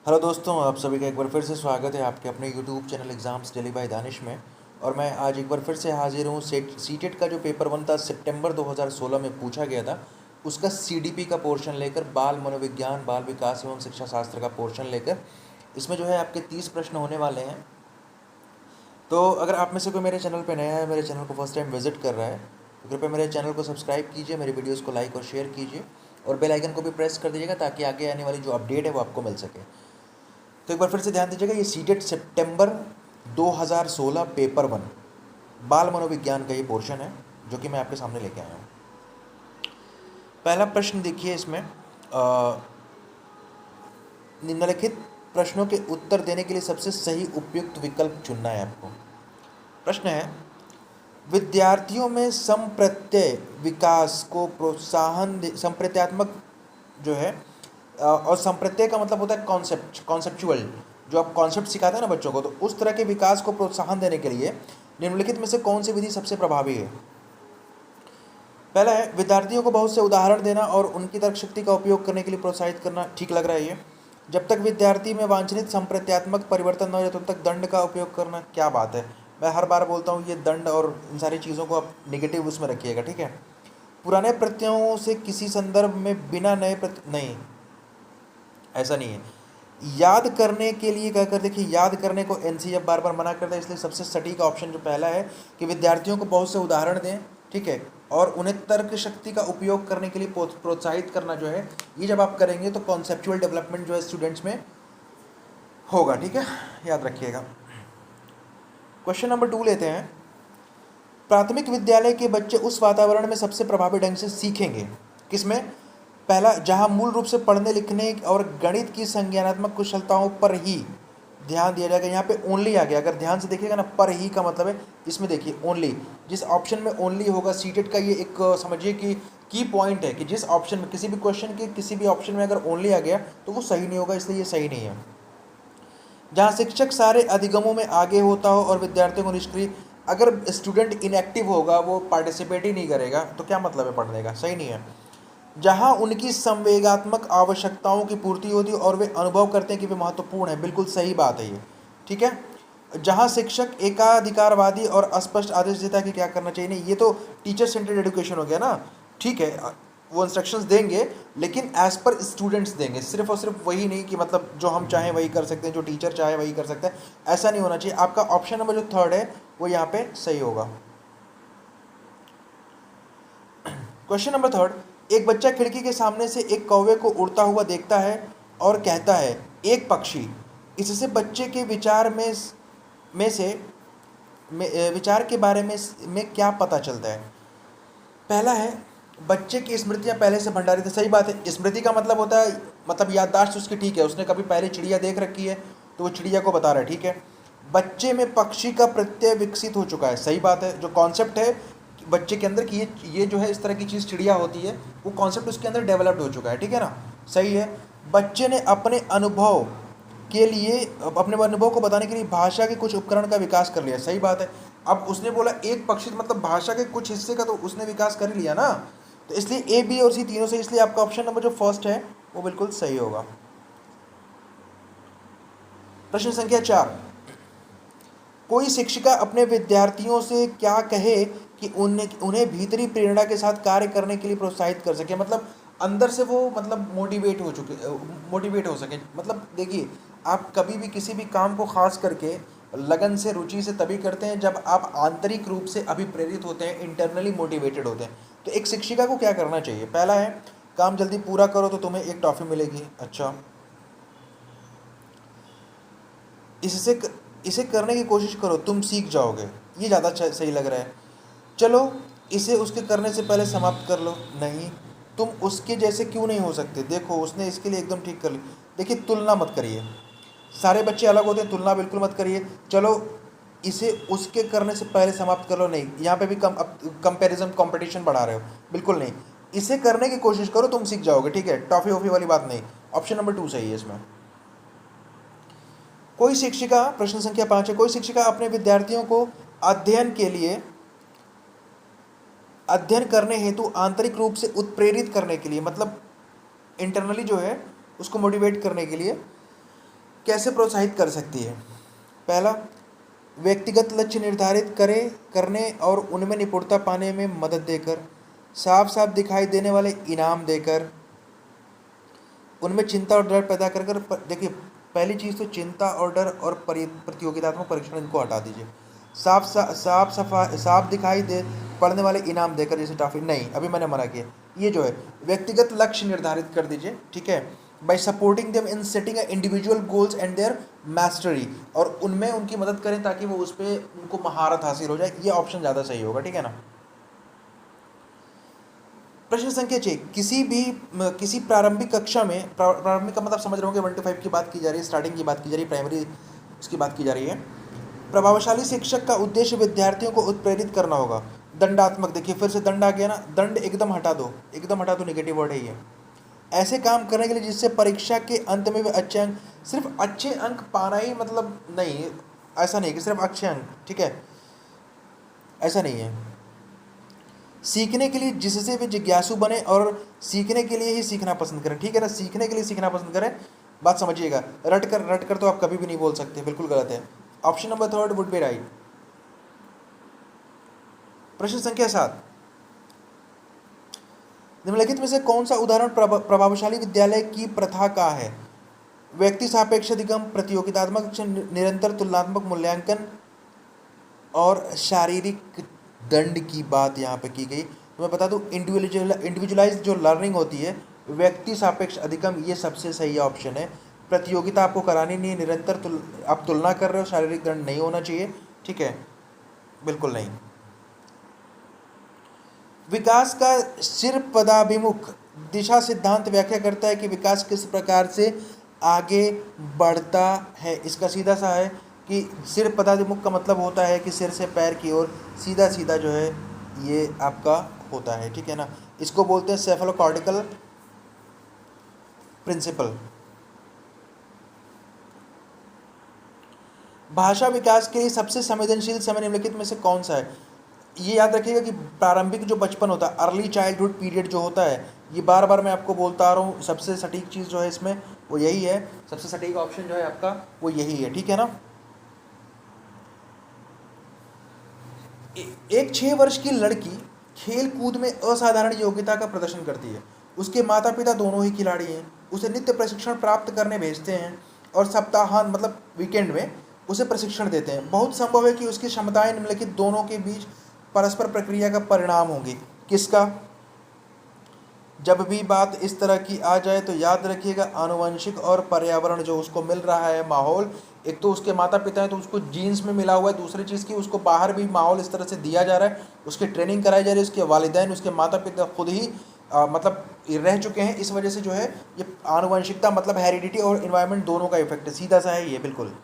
Hello दोस्तों, आप सभी का एक बार फिर से स्वागत है आपके अपने YouTube channel exams daily by Danish में। और मैं आज एक बार फिर से हाजिर हूँ। सीटेट का जो पेपर 1 था सितंबर 2016 में पूछा गया था, उसका सीडीपी का पोर्शन लेकर, बाल मनोविज्ञान बाल विकास एवं शिक्षा शास्त्र का पोर्शन लेकर इसमें जो है आपके 30 प्रश्न होने वाले हैं। तो अगर आप में से कोई मेरे चैनल पर नया है, मेरे चैनल को फर्स्ट टाइम विजिट कर रहा है, तो कृपया मेरे चैनल को सब्सक्राइब कीजिए, मेरी वीडियोज़ को लाइक और शेयर कीजिए और बेल आइकन को भी प्रेस कर दीजिएगा ताकि आगे आने वाली जो अपडेट है वो आपको मिल सके। तो एक बार फिर से ध्यान दीजिएगा, ये सीटेट सितंबर 2016 पेपर 1 बाल मनोविज्ञान का ये पोर्शन है जो कि मैं आपके सामने लेके आया हूँ। पहला प्रश्न देखिए, इसमें निम्नलिखित प्रश्नों के उत्तर देने के लिए सबसे सही उपयुक्त विकल्प चुनना है आपको। प्रश्न है, विद्यार्थियों में संप्रत्यय विकास को प्रोत्साहन संप्रत्यात्मक जो है और संप्रत्यय का मतलब होता है कॉन्सेप्चुअल, जो आप कॉन्सेप्ट सिखाते हैं ना बच्चों को, तो उस तरह के विकास को प्रोत्साहन देने के लिए निम्नलिखित में से कौन सी विधि सबसे प्रभावी है। पहला है, विद्यार्थियों को बहुत से उदाहरण देना और उनकी तर्क शक्ति का उपयोग करने के लिए प्रोत्साहित करना। ठीक लग रहा है ये। जब तक विद्यार्थी में वांछनीय संप्रत्यात्मक परिवर्तन न हो जाए तब तक दंड का उपयोग करना। क्या बात है, मैं हर बार बोलता हूँ ये दंड और इन सारी चीज़ों को आप निगेटिव उसमें रखिएगा, ठीक है। पुराने प्रत्ययों से किसी संदर्भ में बिना नए नहीं, ऐसा नहीं है। याद करने के लिए क्या कर, देखिए याद करने को एनसीएफ बार बार मना करता है, इसलिए सबसे सटीक ऑप्शन जो पहला है कि विद्यार्थियों को बहुत से उदाहरण दें, ठीक है, और उन्हें तर्क शक्ति का उपयोग करने के लिए प्रोत्साहित करना जो है, ये जब आप करेंगे तो कॉन्सेप्चुअल डेवलपमेंट जो है स्टूडेंट्स में होगा, ठीक है, याद रखिएगा। क्वेश्चन नंबर 2 लेते हैं। प्राथमिक विद्यालय के बच्चे उस वातावरण में सबसे प्रभावी ढंग से सीखेंगे किसमें। पहला, जहां मूल रूप से पढ़ने लिखने और गणित की संज्ञानात्मक कुशलताओं पर ही ध्यान दिया जाएगा। यहाँ पे ओनली आ गया, अगर ध्यान से देखिएगा ना, पर ही का मतलब है इसमें देखिए ओनली, जिस ऑप्शन में ओनली होगा सीटेट का ये एक समझिए कि की पॉइंट है कि जिस ऑप्शन में किसी भी क्वेश्चन के किसी भी ऑप्शन में अगर ओनली आ गया तो वो सही नहीं होगा, इसलिए ये सही नहीं है। जहाँ शिक्षक सारे अधिगमों में आगे होता हो और विद्यार्थियों को निष्क्रिय, अगर स्टूडेंट इनएक्टिव होगा, वो पार्टिसिपेट ही नहीं करेगा, तो क्या मतलब है पढ़ने का, सही नहीं है। जहाँ उनकी संवेगात्मक आवश्यकताओं की पूर्ति होती है और वे अनुभव करते हैं कि वे महत्वपूर्ण है, बिल्कुल सही बात है ये, ठीक है। जहाँ शिक्षक एकाधिकारवादी और अस्पष्ट आदेश देता है कि क्या करना चाहिए, नहीं, ये तो टीचर सेंटर्ड एजुकेशन हो गया ना, ठीक है, वो इंस्ट्रक्शंस देंगे लेकिन एज पर स्टूडेंट्स देंगे, सिर्फ और सिर्फ वही नहीं कि मतलब जो हम चाहें वही कर सकते हैं, जो टीचर चाहे वही कर सकते हैं, ऐसा नहीं होना चाहिए। आपका ऑप्शन नंबर जो 3 है वो यहाँ पे सही होगा। क्वेश्चन नंबर 3, एक बच्चा खिड़की के सामने से एक कौवे को उड़ता हुआ देखता है और कहता है एक पक्षी। इससे बच्चे के में से विचार के बारे में क्या पता चलता है। पहला है, बच्चे की स्मृतियां पहले से भंडारित है। सही बात है, स्मृति का मतलब होता है मतलब याददाश्त उसकी ठीक है, उसने कभी पहले चिड़िया देख रखी है तो वो चिड़िया को बता रहा है, ठीक है। बच्चे में पक्षी का प्रत्यय विकसित हो चुका है। सही बात है, जो कॉन्सेप्ट है बच्चे के अंदर कि ये जो है इस तरह की चीज़ चिड़िया होती है, वो कॉन्सेप्ट उसके अंदर डेवलप्ड हो चुका है, ठीक है ना, सही है। बच्चे ने अपने अनुभव को बताने के लिए भाषा के कुछ उपकरण का विकास कर लिया। सही बात है। अब उसने बोला एक पक्षी, मतलब भाषा के कुछ हिस्से का तो उसने विकास कर ही लिया ना, तो इसलिए ए बी और सी तीनों से, इसलिए आपका ऑप्शन नंबर जो फर्स्ट है वो बिल्कुल सही होगा। प्रश्न संख्या 4, कोई शिक्षिका अपने विद्यार्थियों से क्या कहे कि उन्हें भीतरी प्रेरणा के साथ कार्य करने के लिए प्रोत्साहित कर सके, मतलब अंदर से वो मतलब मोटिवेट हो सके। मतलब देखिए, आप कभी भी किसी भी काम को खास करके लगन से रुचि से तभी करते हैं जब आप आंतरिक रूप से अभिप्रेरित होते हैं, इंटरनली मोटिवेटेड होते हैं। तो एक शिक्षिका को क्या करना चाहिए। पहला है, काम जल्दी पूरा करो तो तुम्हें एक टॉफ़ी मिलेगी। अच्छा, इससे इसे करने की कोशिश करो, तुम सीख जाओगे, ये ज़्यादा सही लग रहा है। चलो इसे उसके करने से पहले समाप्त कर लो। नहीं, तुम उसके जैसे क्यों नहीं हो सकते, देखो उसने इसके लिए एकदम ठीक कर ली। देखिए, तुलना मत करिए, सारे बच्चे अलग होते हैं, तुलना बिल्कुल मत करिए। चलो इसे उसके करने से पहले समाप्त कर लो, नहीं, यहाँ पे भी कंपैरिजन कंपटीशन बढ़ा रहे हो, बिल्कुल नहीं। इसे करने की कोशिश करो, तुम सीख जाओगे, ठीक है, टॉफ़ी वॉफ़ी वाली बात नहीं। ऑप्शन नंबर 2 सही है इसमें। कोई शिक्षिका, प्रश्न संख्या 5 है, कोई शिक्षिका अपने विद्यार्थियों को अध्ययन करने हेतु आंतरिक रूप से उत्प्रेरित करने के लिए, मतलब इंटरनली जो है उसको मोटिवेट करने के लिए कैसे प्रोत्साहित कर सकती है? पहला, व्यक्तिगत लक्ष्य निर्धारित करने और उनमें निपुणता पाने में मदद देकर, साफ साफ दिखाई देने वाले इनाम देकर, उनमें चिंता और डर पैदा कर कर देखिए, पहली चीज़ तो चिंता और डर और प्रतियोगितात्मक परीक्षण इनको हटा दीजिए। साफ दिखाई दे पड़ने वाले इनाम देकर, जैसे टॉफी नहीं, अभी मैंने मना किया। ये जो है व्यक्तिगत लक्ष्य निर्धारित कर दीजिए, ठीक है, by supporting them in setting individual goals and their mastery, और उनमें उनकी मदद करें ताकि वो उस पर उनको महारत हासिल हो जाए। ये ऑप्शन ज़्यादा सही होगा, ठीक है ना। प्रश्न संख्या 6, किसी प्रारंभिक कक्षा में, प्रारंभिक का मतलब समझ रहे होंगे 1 to 5 की बात की जा रही है, स्टार्टिंग की बात की जा रही है, प्राइमरी उसकी बात की जा रही है। प्रभावशाली शिक्षक का उद्देश्य विद्यार्थियों को उत्प्रेरित करना होगा। दंडात्मक, देखिए फिर से दंड आ गया ना, दंड एकदम हटा दो, नेगेटिव वर्ड है ये। ऐसे काम करने के लिए जिससे परीक्षा के अंत में वे अच्छे अंक, सिर्फ अच्छे अंक पाना ही मतलब नहीं, ऐसा नहीं कि सिर्फ अच्छे अंक, ठीक है, ऐसा नहीं है। सीखने के लिए जिससे वे जिज्ञासु बने और सीखने के लिए ही सीखना पसंद करें, ठीक है ना, सीखने के लिए सीखना पसंद करें, बात समझिएगा। रट कर तो आप कभी भी नहीं बोल सकते, बिल्कुल गलत है। Option number 3 would be right. प्रश्न संख्या 7, निम्नलिखित में से कौन सा उदाहरण प्रभावशाली विद्यालय की प्रथा का है? व्यक्ति सापेक्ष अधिगम, प्रतियोगितात्मक, निरंतर तुलनात्मक मूल्यांकन और शारीरिक दंड की बात यहाँ पे की गई। तो मैं बता दूँ, इंडिविजुअलाइज जो लर्निंग होती है, व्यक्ति सापेक्ष अधिगम, ये सबसे सही ऑप्शन है। प्रतियोगिता आपको करानी नहीं है, निरंतर आप तुलना कर रहे हो, शारीरिक दंड नहीं होना चाहिए, ठीक है, बिल्कुल नहीं। विकास का सिर पदाभिमुख दिशा सिद्धांत व्याख्या करता है कि विकास किस प्रकार से आगे बढ़ता है। इसका सीधा सा है कि सिर पदाभिमुख का मतलब होता है कि सिर से पैर की ओर सीधा सीधा जो है ये आपका होता है, ठीक है ना। इसको बोलते हैं सेफेलोकॉर्टिकल प्रिंसिपल। भाषा विकास के लिए सबसे संवेदनशील समय निम्नलिखित में से कौन सा है? ये याद रखिएगा कि प्रारंभिक जो बचपन होता है, अर्ली चाइल्डहुड पीरियड जो होता है, ये बार बार मैं आपको बोलता आ रहा हूँ, सबसे सटीक चीज़ जो है इसमें वो यही है, सबसे सटीक ऑप्शन जो है आपका वो यही है, ठीक है ना। एक 6 वर्ष की लड़की खेल कूद में असाधारण योग्यता का प्रदर्शन करती है। उसके माता पिता दोनों ही खिलाड़ी हैं, उसे नित्य प्रशिक्षण प्राप्त करने भेजते हैं और सप्ताहांत मतलब वीकेंड में उसे प्रशिक्षण देते हैं। बहुत संभव है कि उसकी क्षमताएं निम्नलिखित दोनों के बीच परस्पर प्रक्रिया का परिणाम होंगी। किसका? जब भी बात इस तरह की आ जाए तो याद रखिएगा, आनुवंशिक और पर्यावरण जो उसको मिल रहा है माहौल, एक तो उसके माता पिता हैं तो उसको जीन्स में मिला हुआ है, दूसरी चीज़ की उसको बाहर भी माहौल इस तरह से दिया जा रहा है, उसकी ट्रेनिंग कराई जा रही है, उसके वालिदैन, उसके माता पिता खुद ही मतलब रह चुके हैं, इस वजह से जो है ये आनुवंशिकता मतलब हेरिडिटी और इन्वायरमेंट दोनों का इफेक्ट है, सीधा सा है ये बिल्कुल।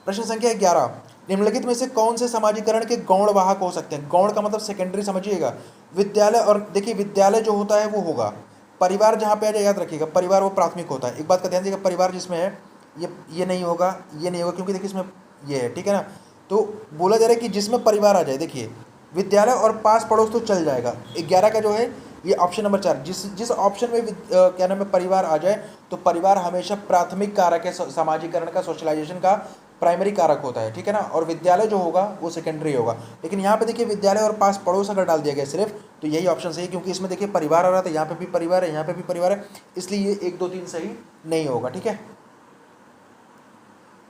प्रश्न संख्या 11, निम्नलिखित में से कौन से समाजीकरण के गौण वाहक हो सकते हैं? गौण का मतलब सेकेंडरी समझिएगा। विद्यालय, और देखिए विद्यालय जो होता है वो होगा, परिवार जहाँ पे आ जाए याद रखिएगा, परिवार वो प्राथमिक होता है। एक बात का ध्यान दीजिएगा, परिवार जिसमें है ये नहीं होगा, ये नहीं होगा, क्योंकि देखिए इसमें ये है, ठीक है ना। तो बोला जा रहा है कि जिसमें परिवार आ जाए, देखिए विद्यालय और पास पड़ोस तो चल जाएगा। 11 का जो है ये ऑप्शन नंबर 4, जिस ऑप्शन में क्या नाम है परिवार आ जाए, तो परिवार हमेशा प्राथमिक कारक है, समाजीकरण का, सोशलाइजेशन का प्राइमरी कारक होता है, ठीक है ना। और विद्यालय जो होगा वो सेकेंडरी होगा। लेकिन यहाँ पे देखिए विद्यालय और पास पड़ोस अगर डाल दिया गया सिर्फ, तो यही ऑप्शन सही है, क्योंकि इसमें देखिए परिवार आ रहा था, यहाँ पे भी परिवार है, यहाँ पे भी परिवार है, इसलिए ये 1 2 3 सही नहीं होगा, ठीक है।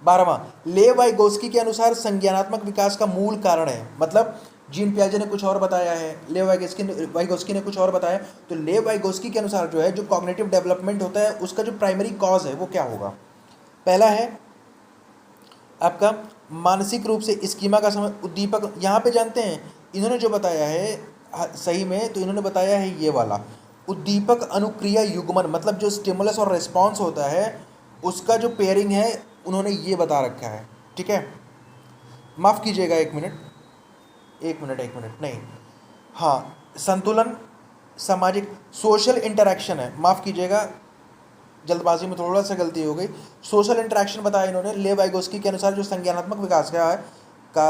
12वां, लेव वाइगोस्की के अनुसार संज्ञानात्मक विकास का मूल कारण है, मतलब जीन पियाजे ने कुछ और बताया है, लेव वाइगोस्की ने कुछ और बताया। तो लेव वाइगोस्की के अनुसार जो है जो कॉग्निटिव डेवलपमेंट होता है उसका जो प्राइमरी कॉज है वो क्या होगा? पहला है आपका मानसिक रूप से स्कीमा का समय उद्दीपक। यहाँ पे जानते हैं इन्होंने जो बताया है सही में, तो इन्होंने बताया है ये वाला उद्दीपक अनुक्रिया युग्मन, मतलब जो स्टिमुलस और रिस्पॉन्स होता है उसका जो पेयरिंग है उन्होंने ये बता रखा है, ठीक है। माफ़ कीजिएगा, एक मिनट नहीं, हाँ, संतुलन, सामाजिक, सोशल इंटरेक्शन है, माफ़ कीजिएगा, जल्दबाजी में थोड़ा सा गलती हो गई। सोशल इंटरेक्शन बताया इन्होंने। लेव वाइगोस्की के अनुसार जो संज्ञानात्मक विकास का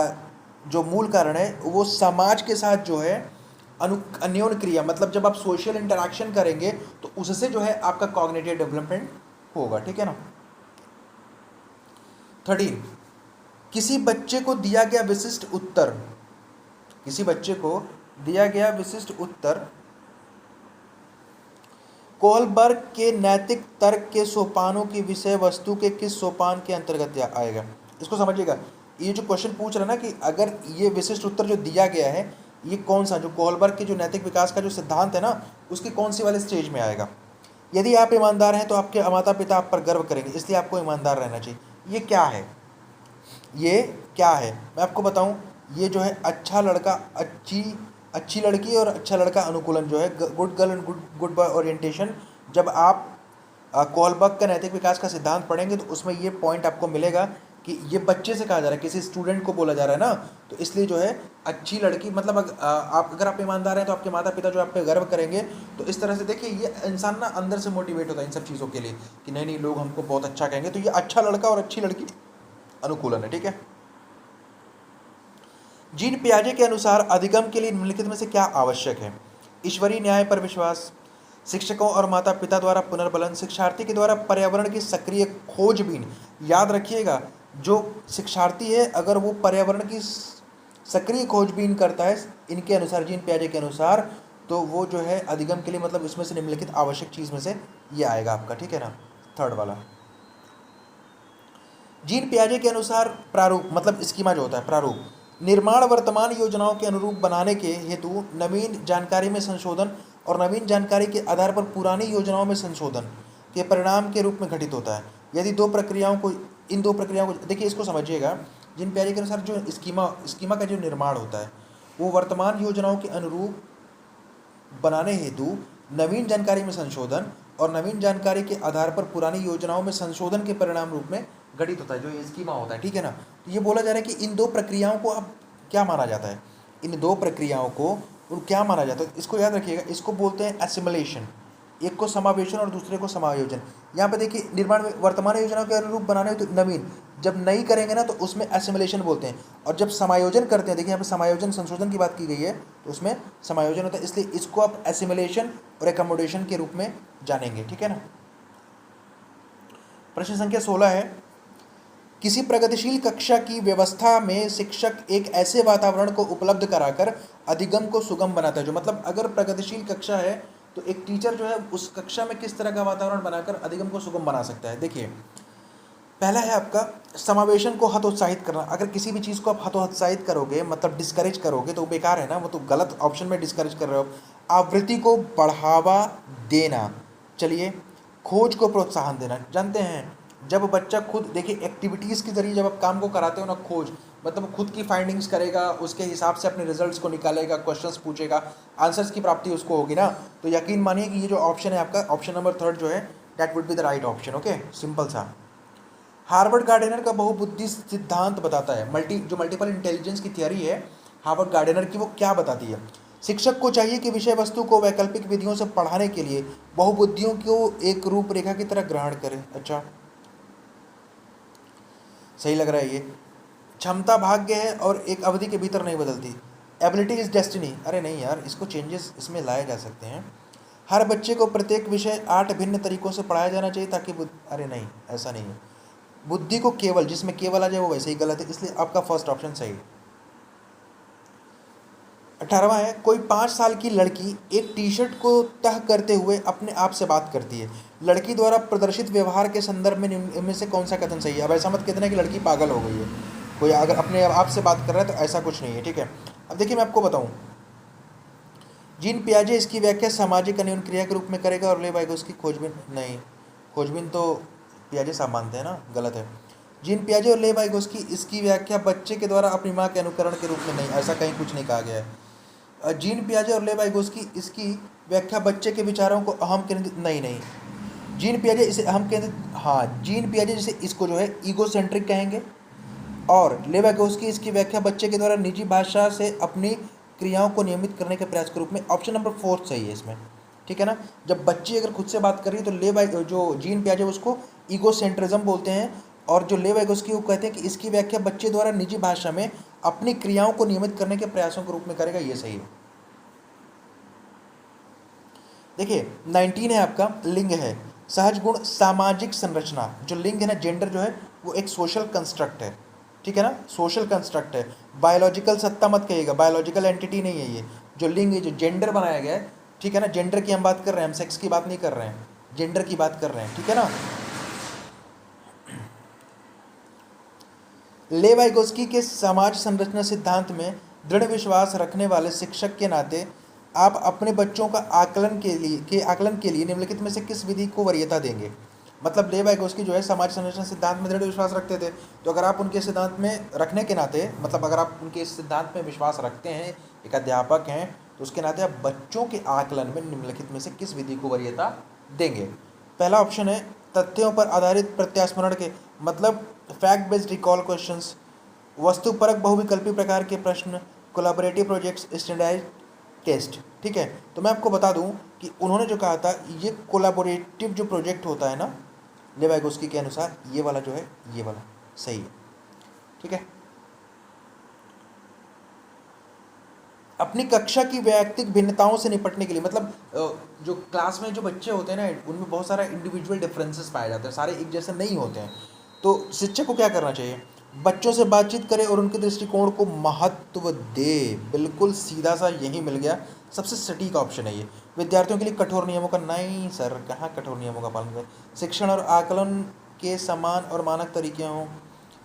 जो मूल कारण है वो समाज के साथ जो है अन्योन्य क्रिया, मतलब जब आप सोशल इंटरेक्शन करेंगे तो उससे जो है आपका कॉग्निटिव डेवलपमेंट होगा, ठीक है ना। 13, किसी बच्चे को दिया गया विशिष्ट उत्तर, किसी बच्चे को दिया गया विशिष्ट उत्तर कोहलबर्ग के नैतिक तर्क के सोपानों की विषय वस्तु के किस सोपान के अंतर्गत आएगा? इसको समझिएगा, ये जो क्वेश्चन पूछ रहा है ना कि अगर ये विशिष्ट उत्तर जो दिया गया है ये कौन सा, जो कोहलबर्ग के जो नैतिक विकास का जो सिद्धांत है ना उसकी कौन सी वाले स्टेज में आएगा। यदि आप ईमानदार हैं तो आपके माता पिता आप पर गर्व करेंगे, इसलिए आपको ईमानदार रहना चाहिए। ये क्या है, ये क्या है मैं आपको बताऊं, ये जो है अच्छा लड़का अच्छी लड़की और अच्छा लड़का अनुकूलन जो है, good girl and good boy orientation. जब आप कोहलबर्ग का नैतिक विकास का सिद्धांत पढ़ेंगे तो उसमें ये पॉइंट आपको मिलेगा कि ये बच्चे से कहा जा रहा है, किसी स्टूडेंट को बोला जा रहा है ना, तो इसलिए जो है अच्छी लड़की मतलब अगर आप ईमानदार हैं तो आपके माता पिता जो आप पे गर्व करेंगे। तो इस तरह से देखिए ये इंसान ना अंदर से मोटिवेट होता है इन सब चीज़ों के लिए कि नहीं लोग हमको बहुत अच्छा कहेंगे। तो ये अच्छा लड़का और अच्छी लड़की अनुकूलन है, ठीक है। जीन पियाजे के अनुसार अधिगम के लिए निम्नलिखित में से क्या आवश्यक है? ईश्वरीय न्याय पर विश्वास, शिक्षकों और माता पिता द्वारा पुनर्बलन, शिक्षार्थी के द्वारा पर्यावरण की सक्रिय खोजबीन। याद रखिएगा जो शिक्षार्थी है अगर वो पर्यावरण की सक्रिय खोजबीन करता है इनके अनुसार, जीन पियाजे के अनुसार, तो वो जो है अधिगम के लिए मतलब इसमें से निम्नलिखित आवश्यक चीज में से ये आएगा आपका, ठीक है ना, थर्ड वाला। जीन पियाजे के अनुसार प्रारूप मतलब स्कीमा जो होता है प्रारूप, निर्माण वर्तमान योजनाओं के अनुरूप बनाने के हेतु नवीन जानकारी में संशोधन और नवीन जानकारी के आधार पर पुरानी योजनाओं में संशोधन के परिणाम के रूप में घटित होता है। यदि इन दो प्रक्रियाओं को देखिए, इसको समझिएगा, जिन प्यारे के अनुसार जो स्कीमा का जो निर्माण होता है वो वर्तमान योजनाओं के अनुरूप बनाने हेतु नवीन जानकारी में संशोधन और नवीन जानकारी के आधार पर पुरानी योजनाओं में संशोधन के परिणाम रूप में घटित होता है, जो ये स्कीमा होता है, ठीक है ना। तो ये बोला जा रहा है कि इन दो प्रक्रियाओं को अब क्या माना जाता है, इन दो प्रक्रियाओं को क्या माना जाता है, इसको याद रखिएगा, इसको बोलते हैं एसिमुलेशन, एक को समावेशन और दूसरे को समायोजन। यहाँ पे देखिए निर्माण में वर्तमान योजनाओं के अनुरूप बनाने तो नवीन, जब नई करेंगे ना तो उसमें एसिमुलेशन बोलते हैं, और जब समायोजन करते हैं, देखिए यहाँ पे समायोजन संशोधन की बात की गई है तो उसमें समायोजन होता है, इसलिए इसको आप एसिमुलेशन और एकोमोडेशन के रूप में जानेंगे, ठीक है ना। प्रश्न संख्या 16 है, किसी प्रगतिशील कक्षा की व्यवस्था में शिक्षक एक ऐसे वातावरण को उपलब्ध कराकर अधिगम को सुगम बनाता है, जो मतलब अगर प्रगतिशील कक्षा है तो एक टीचर जो है उस कक्षा में किस तरह का वातावरण बनाकर अधिगम को सुगम बना सकता है। देखिए पहला है आपका समावेशन को हतोत्साहित करना। अगर किसी भी चीज़ को आप हतोत्साहित करोगे मतलब डिस्करेज करोगे तो बेकार है ना, वो तो गलत ऑप्शन में डिस्करेज कर रहे हो। आवृत्ति को बढ़ावा देना, चलिए खोज को प्रोत्साहन देना। जानते हैं जब बच्चा खुद, देखिए एक्टिविटीज़ के जरिए जब आप काम को कराते हो ना, खोज मतलब खुद की फाइंडिंग्स करेगा, उसके हिसाब से अपने रिजल्ट्स को निकालेगा, क्वेश्चंस पूछेगा, आंसर्स की प्राप्ति उसको होगी ना, तो यकीन मानिए कि ये जो ऑप्शन है आपका, ऑप्शन नंबर 3 जो है that would be the right option. Okay, simple सा। हार्वर्ड गार्डनर का बहुबुद्धि सिद्धांत बताता है, मल्टीपल इंटेलिजेंस की थियरी है हार्वर्ड गार्डनर की, वो क्या बताती है? शिक्षक को चाहिए कि विषय वस्तु को वैकल्पिक विधियों से पढ़ाने के लिए बहुबुद्धियों को एक रूपरेखा की तरह ग्रहण करे। अच्छा, सही लग रहा है ये। क्षमता भाग्य है और एक अवधि के भीतर नहीं बदलती। एबिलिटी इज डेस्टिनी, अरे नहीं यार, इसको चेंजेस इसमें लाए जा सकते हैं। हर बच्चे को प्रत्येक विषय 8 भिन्न तरीकों से पढ़ाया जाना चाहिए ताकि अरे नहीं, ऐसा नहीं है। बुद्धि को केवल, जिसमें केवल आ जाए वो वैसे ही गलत है, इसलिए आपका फर्स्ट ऑप्शन सही है। 18वां है, कोई 5 साल की लड़की एक टी शर्ट को तह करते हुए अपने आप से बात करती है। लड़की द्वारा प्रदर्शित व्यवहार के संदर्भ में इनमें से कौन सा कथन सही है? अब ऐसा मत कहना कि लड़की पागल हो गई है, कोई अगर अपने आप से बात कर रहा है तो ऐसा कुछ नहीं है, ठीक है। अब देखिए मैं आपको बताऊं, जीन पियाजे इसकी व्याख्या सामाजिक अन्योन्य क्रिया के रूप में करेगा और ले वाइगोस्की खोजबीन, नहीं, खोजबीन तो पियाजे साहब मानते हैं ना, गलत है। जीन पियाजे और ले वाइगोस्की इसकी व्याख्या बच्चे के द्वारा अपनी माँ के अनुकरण के रूप में, नहीं, ऐसा कहीं कुछ नहीं कहा गया है। जीन पियाजे और ले वाइगोस्की इसकी व्याख्या बच्चे के विचारों को अहम केंद्रित, नहीं, जीन पियाजे इसे अहम केंद्रित, हाँ, जीन पियाजे जिसे इसको जो है ईगो सेंट्रिक कहेंगे, और ले वाइगोस्की इसकी व्याख्या बच्चे के द्वारा निजी भाषा से अपनी क्रियाओं को नियमित करने के प्रयास के रूप में। ऑप्शन नंबर 4 सही है इसमें, ठीक है ना। जब बच्ची अगर खुद से बात कर रही है तो जो जीन पियाजे उसको ईगो सेंट्रिज्म बोलते हैं, और जो ले वाइगोस्की वो कहते हैं कि इसकी व्याख्या बच्चे द्वारा निजी भाषा में अपनी क्रियाओं को नियमित करने के प्रयासों के रूप में करेगा, ये सही है। देखिए 19 है आपका, लिंग है। सहज गुण सामाजिक संरचना, जो लिंग है ना, जेंडर जो है वो एक सोशल कंस्ट्रक्ट है, ठीक है ना, सोशल कंस्ट्रक्ट है। बायोलॉजिकल सत्ता मत कहिएगा, बायोलॉजिकल एंटिटी नहीं है ये। जो लिंग है, जो जेंडर बनाया गया है, ठीक है ना, जेंडर की हम बात कर रहे हैं, हम सेक्स की बात नहीं कर रहे हैं, जेंडर की बात कर रहे हैं, ठीक है ना। ले वाइगोस्की के समाज संरचना सिद्धांत में दृढ़ विश्वास रखने वाले शिक्षक के नाते आप अपने बच्चों का आकलन के लिए निम्नलिखित में से किस विधि को वरीयता देंगे। मतलब ले वाइगोस्की जो है समाज संरचना सिद्धांत में दृढ़ विश्वास रखते थे, तो अगर आप उनके सिद्धांत में रखने के नाते, मतलब अगर आप उनके इस सिद्धांत में विश्वास रखते हैं, एक अध्यापक हैं, तो उसके नाते आप बच्चों के आकलन में निम्नलिखित में से किस विधि को वरीयता देंगे। पहला ऑप्शन है तथ्यों पर आधारित प्रत्यास्मरण के, मतलब फैक्ट बेस्ड रिकॉल क्वेश्चंस, वस्तुपरक बहुविकल्पी प्रकार के प्रश्न, कोलैबोरेटिव प्रोजेक्ट्स, स्टैंडर्डाइज्ड टेस्ट, ठीक है। तो मैं आपको बता दूं कि उन्होंने जो कहा था, ये कोलैबोरेटिव जो प्रोजेक्ट होता है ना, ले वाइगोस्की के अनुसार ये वाला जो है, ये वाला सही है, ठीक है। अपनी कक्षा की वैयक्तिक भिन्नताओं से निपटने के लिए, मतलब जो क्लास में जो बच्चे होते हैं ना, उनमें बहुत सारा इंडिविजुअल डिफरेंसेस पाए जाते हैं, सारे एक जैसे नहीं होते हैं। तो शिक्षक को क्या करना चाहिए, बच्चों से बातचीत करे और उनके दृष्टिकोण को महत्व दे। बिल्कुल सीधा सा यही मिल गया, सबसे सटीक ऑप्शन है ये। विद्यार्थियों के लिए कठोर नियमों का, नहीं सर, कहाँ कठोर नियमों का पालन करें। शिक्षण और आकलन के समान और मानक तरीके हों,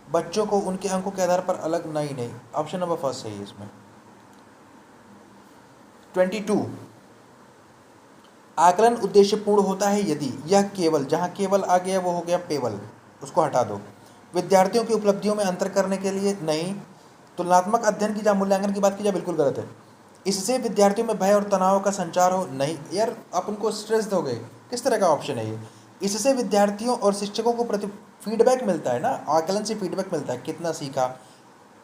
बच्चों को उनके अंकों के आधार पर अलग, नहीं, ऑप्शन नंबर फर्स्ट सही है इसमें। 22, आकलन उद्देश्यपूर्ण होता है यदि यह केवल, जहाँ केवल आ गया वो हो गया पेवल, उसको हटा दो। विद्यार्थियों की उपलब्धियों में अंतर करने के लिए, नहीं। तुलनात्मक अध्ययन की जहाँ मूल्यांकन की बात की जाए, बिल्कुल गलत है। इससे विद्यार्थियों में भय और तनाव का संचार हो, नहीं यार, आप उनको स्ट्रेस दोगे, किस तरह का ऑप्शन है ये। इससे विद्यार्थियों और शिक्षकों को प्रति फीडबैक मिलता है ना, आकलन से फीडबैक मिलता है, कितना सीखा,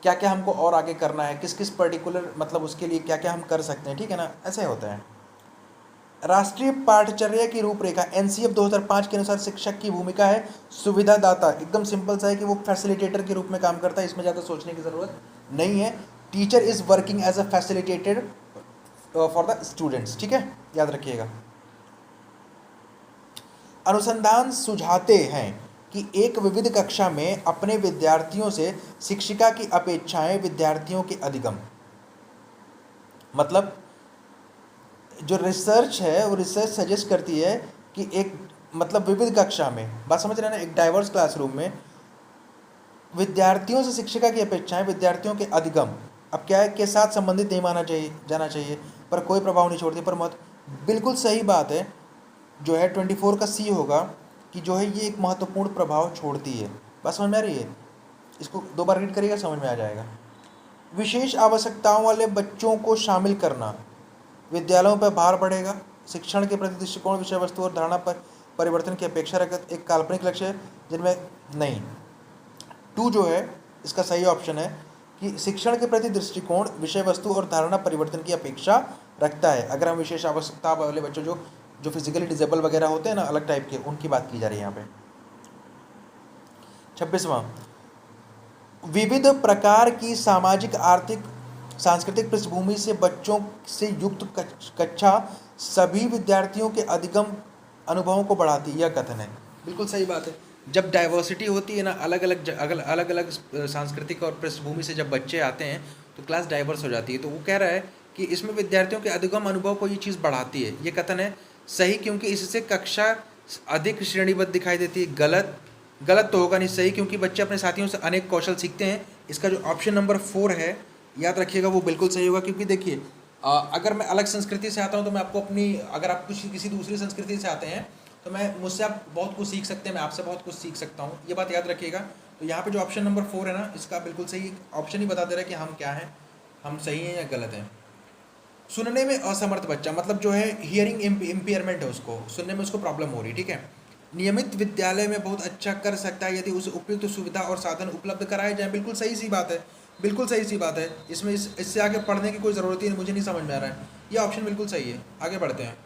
क्या क्या हमको और आगे करना है, किस किस पर्टिकुलर, मतलब उसके लिए क्या क्या हम कर सकते हैं, ठीक है ना, ऐसे होता है। राष्ट्रीय पाठचर्या की रूपरेखा एनसीएफ 2005 के अनुसार शिक्षक की भूमिका है सुविधादाता, एकदम सिंपल सा है कि वो फैसिलिटेटर के रूप में काम करता है, इसमें ज़्यादा सोचने की ज़रूरत नहीं है। Teacher is working as a facilitated for the students, ठीक है, याद रखिएगा। अनुसंधान सुझाते हैं कि एक विविध कक्षा में अपने विद्यार्थियों से शिक्षिका की अपेक्षाएं विद्यार्थियों के अधिगम, मतलब जो रिसर्च है वो रिसर्च सजेस्ट करती है कि एक, मतलब विविध कक्षा में, बात समझ रहे हैं ना, एक डाइवर्स क्लासरूम में विद्यार्थियों से शिक्षिका की अपेक्षाएं विद्यार्थियों के अधिगम, अब क्या है, के साथ संबंधित नहीं माना चाहिए, जाना चाहिए, पर कोई प्रभाव नहीं छोड़ती, पर बिल्कुल सही बात है, जो है 24 का सी होगा कि जो है ये एक महत्वपूर्ण प्रभाव छोड़ती है। बात समझ में आ रही है, इसको 2 बार रीड करिएगा, समझ में आ जाएगा। विशेष आवश्यकताओं वाले बच्चों को शामिल करना, विद्यालयों पर भार बढ़ेगा, शिक्षण के प्रति दृष्टिकोण, विषय वस्तु और धारणा पर परिवर्तन की अपेक्षा रखकर एक काल्पनिक लक्ष्य है जिनमें, नहीं। 2 जो है इसका सही ऑप्शन है कि शिक्षण के प्रति दृष्टिकोण, विषय वस्तु और धारणा परिवर्तन की अपेक्षा रखता है। अगर हम विशेष आवश्यकता वाले बच्चों जो फिजिकली डिजेबल वगैरह होते हैं ना, अलग टाइप के, उनकी बात की जा रही है यहाँ पे। 26वां, विविध प्रकार की सामाजिक, आर्थिक, सांस्कृतिक पृष्ठभूमि से बच्चों से युक्त कक्षा सभी विद्यार्थियों के अधिगम अनुभवों को बढ़ाती है, यह कथन है। बिल्कुल सही बात है। जब डाइवर्सिटी होती है ना, अलग अलग सांस्कृतिक और पृष्ठभूमि से जब बच्चे आते हैं तो क्लास डाइवर्स हो जाती है। तो वो कह रहा है कि इसमें विद्यार्थियों के अधिगम अनुभव को ये चीज़ बढ़ाती है, ये कथन है सही, क्योंकि इससे कक्षा अधिक श्रेणीबद्ध दिखाई देती है। गलत तो होगा नहीं, सही, क्योंकि बच्चे अपने साथियों से अनेक कौशल सीखते हैं। इसका जो ऑप्शन नंबर 4 है, याद रखिएगा, वो बिल्कुल सही होगा, क्योंकि देखिए अगर मैं अलग संस्कृति से आता हूँ तो मैं आपको अपनी, अगर आप किसी दूसरी संस्कृति से आते हैं तो मुझसे आप बहुत कुछ सीख सकते हैं, मैं आपसे बहुत कुछ सीख सकता हूँ, ये बात याद रखिएगा। तो यहाँ पे जो ऑप्शन नंबर 4 है ना, इसका बिल्कुल सही ऑप्शन ही बता दे रहा है कि हम क्या हैं, हम सही हैं या गलत हैं। सुनने में असमर्थ बच्चा, मतलब जो है हियरिंग इम्पेयरमेंट है, उसको सुनने में उसको प्रॉब्लम हो रही, ठीक है, नियमित विद्यालय में बहुत अच्छा कर सकता है यदि उसे उपयुक्त सुविधा और साधन उपलब्ध कराए जाए। बिल्कुल सही सी बात है, बिल्कुल सही सी बात है। इसमें इससे आगे पढ़ने की कोई ज़रूरत ही नहीं, मुझे नहीं समझ में आ रहा है, ये ऑप्शन बिल्कुल सही है। आगे बढ़ते हैं।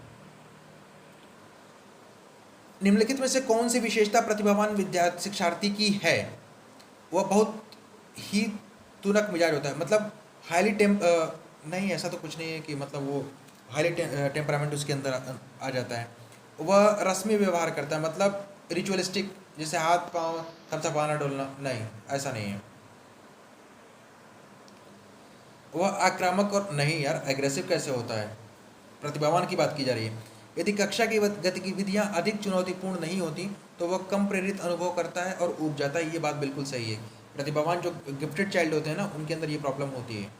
निम्नलिखित में से कौन सी विशेषता प्रतिभावान शिक्षार्थी की है, वह बहुत ही तुनक मिजाज होता है, मतलब हाईली नहीं, ऐसा तो कुछ नहीं है कि मतलब वो हाईली टेम्परामेंट उसके अंदर आ जाता है। वह रस्मी व्यवहार करता है, मतलब रिचुअलिस्टिक, जैसे हाथ पाँव थपथपाना डोलना, नहीं, ऐसा नहीं है। वह आक्रामक और, नहीं यार, एग्रेसिव कैसे होता है, प्रतिभावान की बात की जा रही है। यदि कक्षा की गतिविधियां अधिक चुनौतीपूर्ण नहीं होती तो वह कम प्रेरित अनुभव करता है और ऊब जाता है, ये बात बिल्कुल सही है। प्रतिभावान जो गिफ्टेड चाइल्ड होते हैं ना, उनके अंदर ये प्रॉब्लम होती है।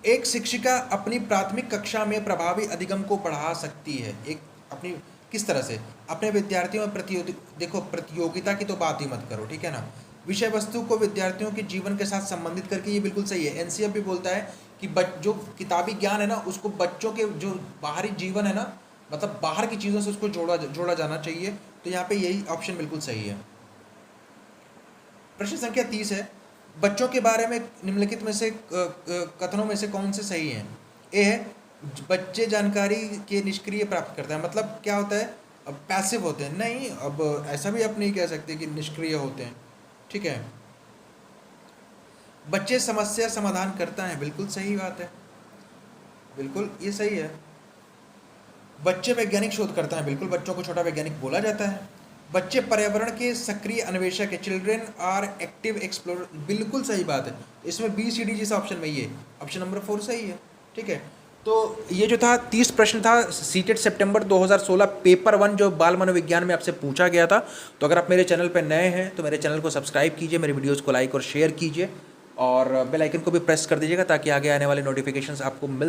एक शिक्षिका अपनी प्राथमिक कक्षा में प्रभावी अधिगम को बढ़ा सकती है। एक अपनी, किस तरह से, अपने विद्यार्थियों में देखो, प्रतियोगिता की तो बात ही मत करो, ठीक है ना। विषय वस्तु को विद्यार्थियों के जीवन के साथ संबंधित करके, ये बिल्कुल सही है। एनसीएफ भी बोलता है कि जो किताबी ज्ञान है ना, उसको बच्चों के जो बाहरी जीवन है ना, मतलब बाहर की चीज़ों से उसको जोड़ा जाना चाहिए। तो यहाँ पे यही ऑप्शन बिल्कुल सही है। प्रश्न संख्या 30 है, बच्चों के बारे में निम्नलिखित में से कथनों में से कौन से सही हैं। ए है, बच्चे जानकारी के निष्क्रिय प्राप्त करते हैं, मतलब क्या होता है, अब पैसिव होते हैं, नहीं, अब ऐसा भी आप नहीं कह सकते कि निष्क्रिय होते हैं, ठीक है। बच्चे समस्या समाधान करता है, बिल्कुल सही बात है, बिल्कुल ये सही है। बच्चे वैज्ञानिक शोध करता है, बिल्कुल बच्चों को छोटा वैज्ञानिक बोला जाता है। बच्चे पर्यावरण के सक्रिय अन्वेषक है, चिल्ड्रेन आर एक्टिव एक्सप्लोरर, बिल्कुल सही बात है। इसमें बी सी डी जिस ऑप्शन में, ये ऑप्शन नंबर 4 सही है, ठीक है। तो ये जो था 30 प्रश्न था सीटेट सितंबर 2016 पेपर 1 जो बाल मनोविज्ञान में आपसे पूछा गया था। तो अगर आप मेरे चैनल पर नए हैं तो मेरे चैनल को सब्सक्राइब कीजिए, मेरे वीडियोज़ को लाइक और शेयर कीजिए और बेल आइकन को भी प्रेस कर दीजिएगा ताकि आगे आने वाले नोटिफिकेशंस आपको मिल